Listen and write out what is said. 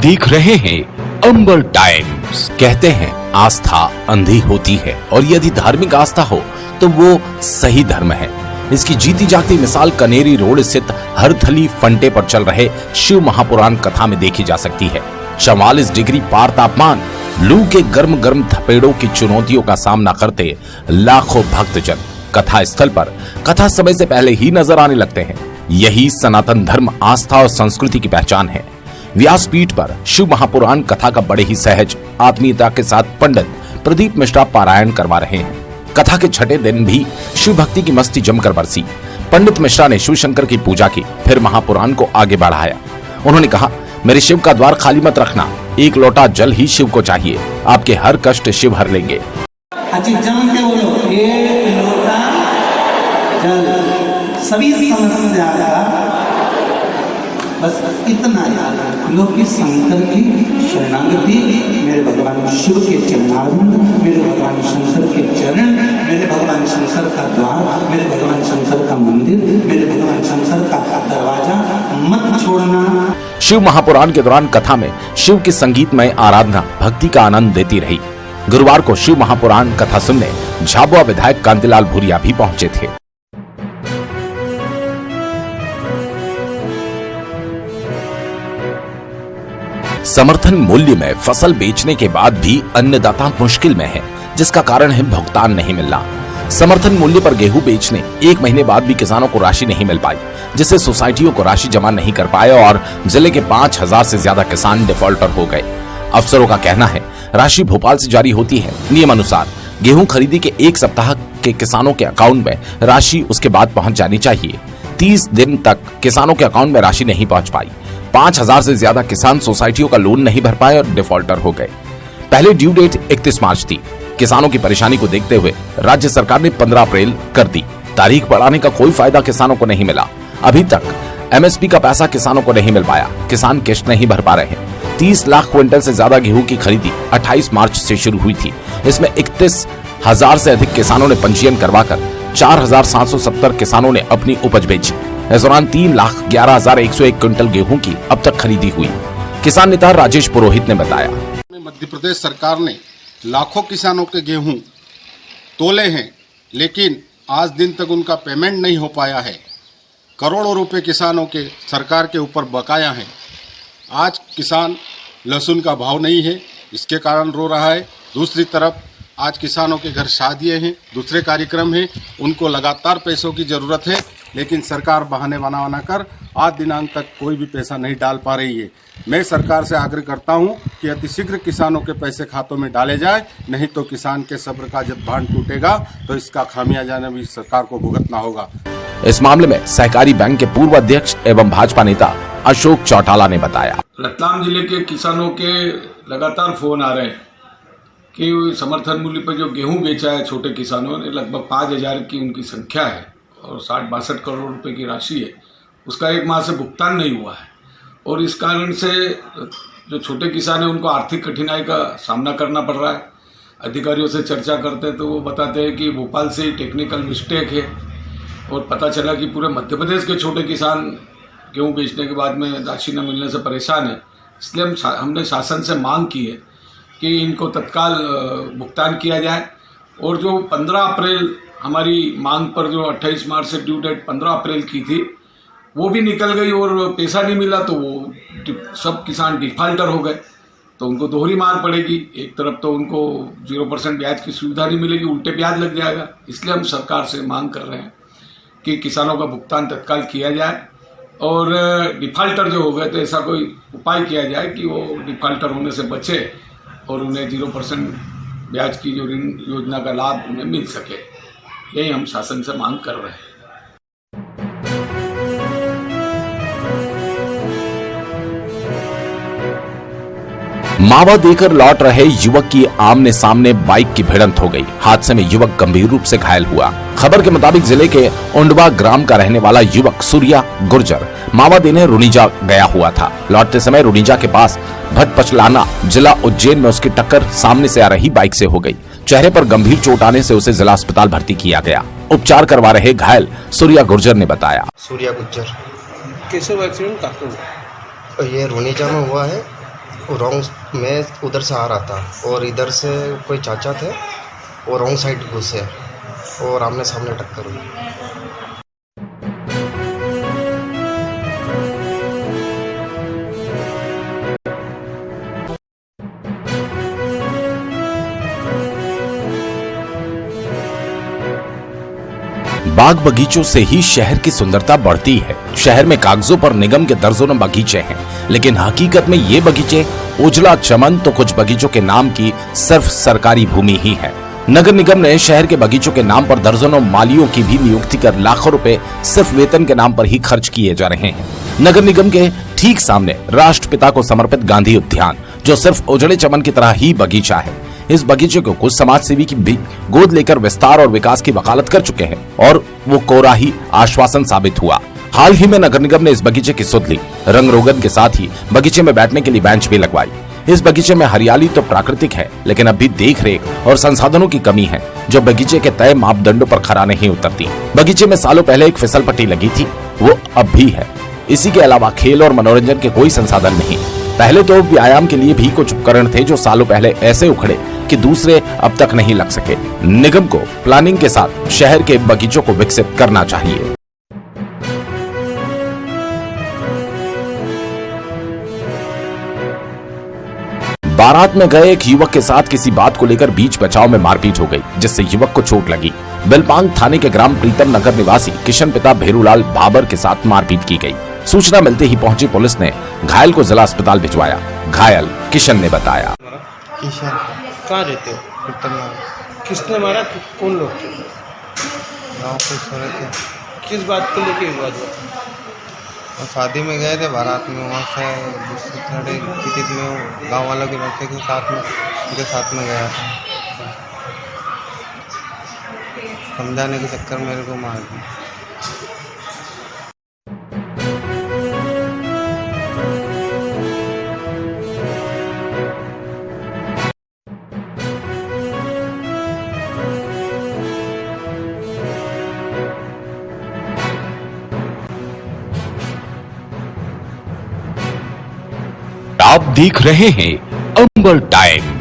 देख रहे हैं अंबर टाइम्स। कहते हैं आस्था अंधी होती है और यदि धार्मिक आस्था हो तो वो सही धर्म है। इसकी जीती जागती मिसाल कनेरी रोड स्थित हरथली फंटे पर चल रहे शिव महापुराण कथा में देखी जा सकती है। 44 डिग्री पार तापमान, लू के गर्म गर्म थपेड़ों की चुनौतियों का सामना करते लाखों भक्तजन कथा स्थल पर कथा समय से पहले ही नजर आने लगते हैं। यही सनातन धर्म, आस्था और संस्कृति की पहचान है। व्यासपीठ पर शिव महापुराण कथा का बड़े ही सहज आत्मीयता के साथ पंडित प्रदीप मिश्रा पारायण करवा रहे हैं। कथा के छठे दिन भी शिव भक्ति की मस्ती जमकर बरसी। पंडित मिश्रा ने शिव शंकर की पूजा की, फिर महापुराण को आगे बढ़ाया। उन्होंने कहा, मेरे शिव का द्वार खाली मत रखना, एक लोटा जल ही शिव को चाहिए, आपके हर कष्ट शिव हर लेंगे। जम के बोलो, एक लोटा जल, सभी समस्या का बस इतना याद, लोग शंकर की शरणागति, मेरे भगवान शिव के चरणारविंद, मेरे भगवान शंकर के चरण, मेरे भगवान शंकर का द्वार, मेरे भगवान शंकर का मंदिर, मेरे भगवान शंकर का दरवाजा मत छोड़ना। शिव महापुराण के दौरान कथा में शिव की संगीतमय आराधना भक्ति का आनंद देती रही। गुरुवार को शिव महापुराण कथा सुनने झाबुआ विधायक कांतिलाल भूरिया भी पहुंचे थे। समर्थन मूल्य में फसल बेचने के बाद भी अन्नदाता मुश्किल में है, जिसका कारण है भुगतान नहीं मिलना। समर्थन मूल्य पर गेहूं बेचने 1 महीने बाद भी किसानों को राशि नहीं मिल पाई, जिससे सोसाइटियों को राशि जमा नहीं कर पाए और जिले के 5000 से ज्यादा किसान डिफॉल्टर हो गए। अफसरों का कहना है राशि भोपाल से जारी होती है। नियम अनुसार गेहूं खरीदी के 1 सप्ताह के किसानों के अकाउंट में राशि उसके बाद पहुंच जानी चाहिए। 30 दिन तक किसानों के अकाउंट में राशि नहीं पहुंच पाई। 5000 से ज्यादा किसान सोसाइटियों का लोन नहीं भर पाए और डिफॉल्टर हो गए। पहले ड्यू डेट 31 मार्च थी। किसानों की परेशानी को देखते हुए राज्य सरकार ने 15 अप्रैल कर दी। तारीख बढ़ाने का कोई फायदा किसानों को नहीं मिला। अभी तक एमएसपी का पैसा किसानों को नहीं मिल पाया। किसान किश्त नहीं भर पा रहे। 30 लाख क्विंटल से ज्यादा गेहूं की खरीदी 28 मार्च से शुरू हुई थी। इसमें 31,000 से अधिक किसानों ने पंजीयन करवाकर 4,770 किसानों ने अपनी उपज बेची। इस दौरान 3,11,101 क्विंटल गेहूं की अब तक खरीदी हुई। किसान नेता राजेश पुरोहित ने बताया, मध्य प्रदेश सरकार ने लाखों किसानों के गेहूं तोले हैं, लेकिन आज दिन तक उनका पेमेंट नहीं हो पाया है। करोड़ों रुपए किसानों के सरकार के ऊपर बकाया है। आज किसान लहसुन का भाव नहीं है, इसके कारण रो रहा है। दूसरी तरफ आज किसानों के घर शादियां हैं, दूसरे कार्यक्रम हैं, उनको लगातार पैसों की जरूरत है, लेकिन सरकार बहाने बना कर आज दिनांक तक कोई भी पैसा नहीं डाल पा रही है। मैं सरकार से आग्रह करता हूं कि अतिशीघ्र किसानों के पैसे खातों में डाले जाए, नहीं तो किसान के सब्र का जब बांध टूटेगा तो इसका खामियाजा भी सरकार को भुगतना होगा। इस मामले में सहकारी बैंक के पूर्व अध्यक्ष एवं भाजपा नेता अशोक चौटाला ने बताया, रतलाम जिले के किसानों के लगातार फोन आ रहे हैं कि समर्थन मूल्य पर जो गेहूं बेचा है छोटे किसानों ने, लगभग 5000 की उनकी संख्या है और 60-62 करोड़ रुपए की राशि है, उसका 1 माह से भुगतान नहीं हुआ है। और इस कारण से जो छोटे किसान हैं उनको आर्थिक कठिनाई का सामना करना पड़ रहा है। अधिकारियों से चर्चा करते हैं तो वो बताते हैं कि भोपाल से ही टेक्निकल मिस्टेक है, और पता चला कि पूरे मध्य प्रदेश के छोटे किसान गेहूँ बेचने के बाद में राशि न मिलने से परेशान है। इसलिए हमने शासन से मांग की है कि इनको तत्काल भुगतान किया जाए। और जो 15 अप्रैल हमारी मांग पर जो 28 मार्च से ड्यू डेट 15 अप्रैल की थी, वो भी निकल गई और पैसा नहीं मिला, तो वो सब किसान डिफॉल्टर हो गए। तो उनको दोहरी मार पड़ेगी। एक तरफ तो उनको 0% ब्याज की सुविधा नहीं मिलेगी, उल्टे ब्याज लग जाएगा। इसलिए हम सरकार से मांग कर रहे हैं कि किसानों का भुगतान तत्काल किया जाए और डिफॉल्टर जो हो गए तो ऐसा कोई उपाय किया जाए कि वो डिफॉल्टर होने से बचे और उन्हें 0% ब्याज की जो ऋण योजना का लाभ उन्हें मिल सके। यही हम शासन से मांग कर रहे हैं। मावा देकर लौट रहे युवक की आमने सामने बाइक की भिड़ंत हो गई। हादसे में युवक गंभीर रूप से घायल हुआ। खबर के मुताबिक जिले के उंडवा ग्राम का रहने वाला युवक सूर्या गुर्जर मावा देने रुनीजा गया हुआ था। लौटते समय रुनीजा के पास भटपचलाना जिला उज्जैन में उसकी टक्कर सामने से आ रही बाइक से हो गई। चेहरे पर गंभीर चोट आने से उसे जिला अस्पताल भर्ती किया गया। उपचार करवा रहे घायल सूर्या गुर्जर ने बताया, सूर्या गुर्जर कैसे एक्सीडेंट कहाँ हुआ? ये रुनीजा में हुआ है। रॉन्ग मैं उधर से आ रहा था और इधर से कोई चाचा थे और रॉन्ग साइड घुसे और आमने सामने टक्कर हुई। बाग बगीचों से ही शहर की सुंदरता बढ़ती है। शहर में कागजों पर निगम के दर्जनों बगीचे हैं, लेकिन हकीकत में ये बगीचे उजला चमन तो कुछ बगीचों के नाम की सिर्फ सरकारी भूमि ही है। नगर निगम ने शहर के बगीचों के नाम पर दर्जनों मालियों की भी नियुक्ति कर लाखों रुपए सिर्फ वेतन के नाम पर ही खर्च किए जा रहे हैं। नगर निगम के ठीक सामने राष्ट्रपिता को समर्पित गांधी उद्यान, जो सिर्फ उजड़े चमन की तरह ही बगीचा है। इस बगीचे को कुछ समाज सेवी की भी गोद लेकर विस्तार और विकास की वकालत कर चुके हैं और वो कोरा ही आश्वासन साबित हुआ। हाल ही में नगर निगम ने इस बगीचे की सुध ली। रंग रोगन के साथ ही बगीचे में बैठने के लिए बेंच भी लगवाई। इस बगीचे में हरियाली तो प्राकृतिक है, लेकिन अब भी देख रेख और संसाधनों की कमी है, जो बगीचे के तय मापदंडों पर खरा नहीं उतरती। बगीचे में सालों पहले एक फिसल पट्टी लगी थी, वो अब भी है। इसी के अलावा खेल और मनोरंजन के कोई संसाधन नहीं। पहले तो व्यायाम के लिए भी कुछ उपकरण थे, जो सालों पहले ऐसे उखड़े कि दूसरे अब तक नहीं लग सके। निगम को प्लानिंग के साथ शहर के बगीचों को विकसित करना चाहिए। बारात में गए एक युवक के साथ किसी बात को लेकर बीच बचाव में मारपीट हो गई, जिससे युवक को चोट लगी। बिलपांग थाने के ग्राम प्रीतम नगर निवासी किशन पिता भेरूलाल भाबर के साथ मारपीट की गई। सूचना मिलते ही पहुंची पुलिस ने घायल को जिला अस्पताल भिजवाया। घायल किशन ने बताया, किशन कहाँ रहते हो? प्रीतम किसने मारा? कौन लोग थे? गाँव पे सो रहे थे किस बात को लेके विवाद हुआ? और शादी में गए थे बारात में, वहाँ से दूसरे किसी में गाँव वालों के लड़के के साथ में उनके साथ में गया था। समझाने के चक्कर में मेरे को मार दिया। आप देख रहे हैं अंबर टाइम।